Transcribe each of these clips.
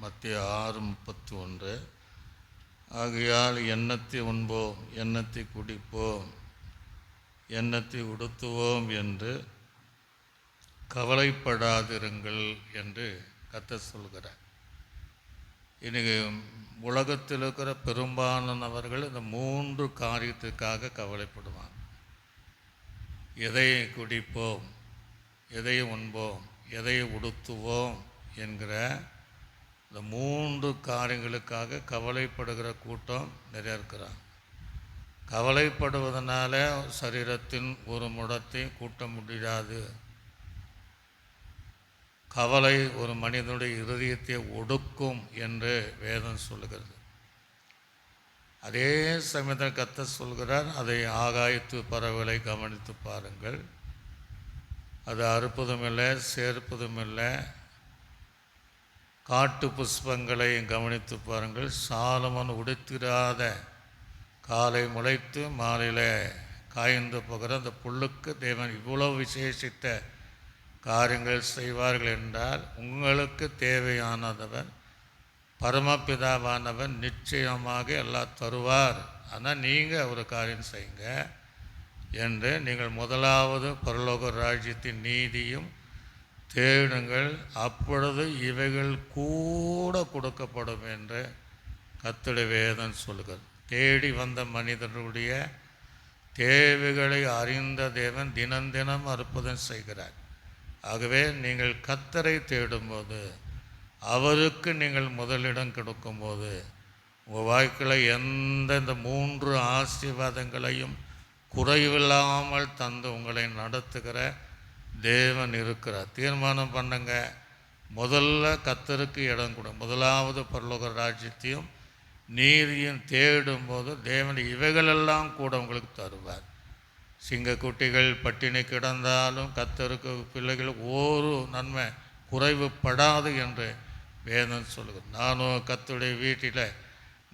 மத்தேயு 6:31. ஆகையால் எண்ணத்தை உண்போம், எண்ணத்தை குடிப்போம், எண்ணத்தை உடுத்துவோம் என்று கவலைப்படாதிருங்கள் என்று கர்த்தர் சொல்கிறார். இன்னைக்கு உலகத்தில் இருக்கிற பெரும்பாலானவர்கள் இந்த 3 காரியத்துக்காக கவலைப்படுவாங்க. எதை குடிப்போம், எதை உண்போம், எதை உடுத்துவோம் என்கிற இந்த 3 காரியங்களுக்காக கவலைப்படுகிற கூட்டம் நிறைய இருக்கிறாங்க. கவலைப்படுவதனால சரீரத்தின் ஒரு முடத்தை கூட்ட முடியாது. கவலை ஒரு மனிதனுடைய இருதயத்தை ஒடுக்கும் என்று வேதம் சொல்லுகிறது. அதே சமயத்தில் கர்த்தர் சொல்கிறார், அதை ஆகாயத்து பறவைகளை கவனித்து பாருங்கள், அது அறுப்பதும் இல்லை, சேர்ப்பதும் இல்லை. காட்டு புஷ்பங்களை கவனித்து பாருங்கள், சாலமோன் உடுத்திராத காலை முளைத்து மாலையில் காய்ந்து போகிற அந்த புல்லுக்கு தேவன் இவ்வளோ விசேஷித்த காரியங்கள் செய்வார்கள் என்றால், உங்களுக்கு தேவையானதவர் பரமபிதாவானவர் நிச்சயமாக எல்லாம் தருவார். ஆனால் நீங்கள் ஒரு காரியம் செய்யுங்க என்று, நீங்கள் முதலாவது பரலோக ராஜ்யத்தின் நீதியும் தேடுங்கள், அப்பொழுது இவைகள் கூட கொடுக்கப்படும் என்று கர்த்தருடைய வேதம் சொல்லுகிறது. தேடி வந்த மனிதனுடைய தேவைகளை அறிந்த தேவன் தினம் அற்புதம் செய்கிறார். ஆகவே நீங்கள் கர்த்தரை தேடும்போது, அவருக்கு நீங்கள் முதலிடம் கொடுக்கும்போது, உங்கள் வாழ்க்கையில் இந்த 3 ஆசீர்வாதங்களையும் குறைவில்லாமல் தந்து உங்களை நடத்துகிற தேவன் இருக்கிறார். தீர்மானம் பண்ணுங்க, முதல்ல கர்த்தருக்கு இடம் கொடு. முதலாவது பரலோக ராஜ்யத்தையும் நீதியும் தேடும்போது தேவன் இவைகளெல்லாம் கூட உங்களுக்கு தருவார். சிங்கக்குட்டிகள் பட்டினி கிடந்தாலும் கர்த்தருக்கு பிள்ளைகள் ஒரு நன்மை குறைவுபடாது என்று வேதம் சொல்லுகிறது. நானும் கர்த்தருடைய வீட்டில்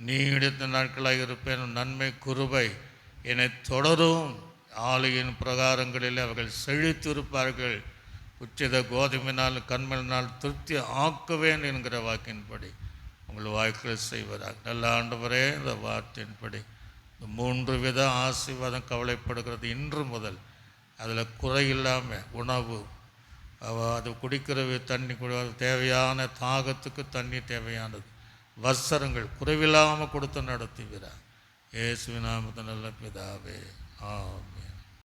நீடித்த நாட்களாக இருப்பேன், நன்மை கிருபை என்னை தொடரும், ஆலையின் பிரகாரங்களில் அவர்கள் செழித்திருப்பார்கள், உச்சித கோதுமையினால் கண்மலினால் திருப்தி ஆக்குவேன் என்கிற வாக்கின்படி உங்கள் வாழ்க்கையில் செய்வதாக. நல்ல ஆண்டவரே, இந்த வார்த்தையின்படி இந்த 3 வித ஆசீர்வாதம் கவலைப்படுகிறது இன்று முதல். அதில் குறையில்லாமல் உணவு, அது குடிக்கிற தண்ணி, தேவையான தாகத்துக்கு தண்ணி தேவையானது, வஸ்திரங்கள் குறைவில்லாமல் கொடுத்து நடத்துகிறார். இயேசுவின் நாமத்தில் நல்ல பிதாவே, ஆமென்.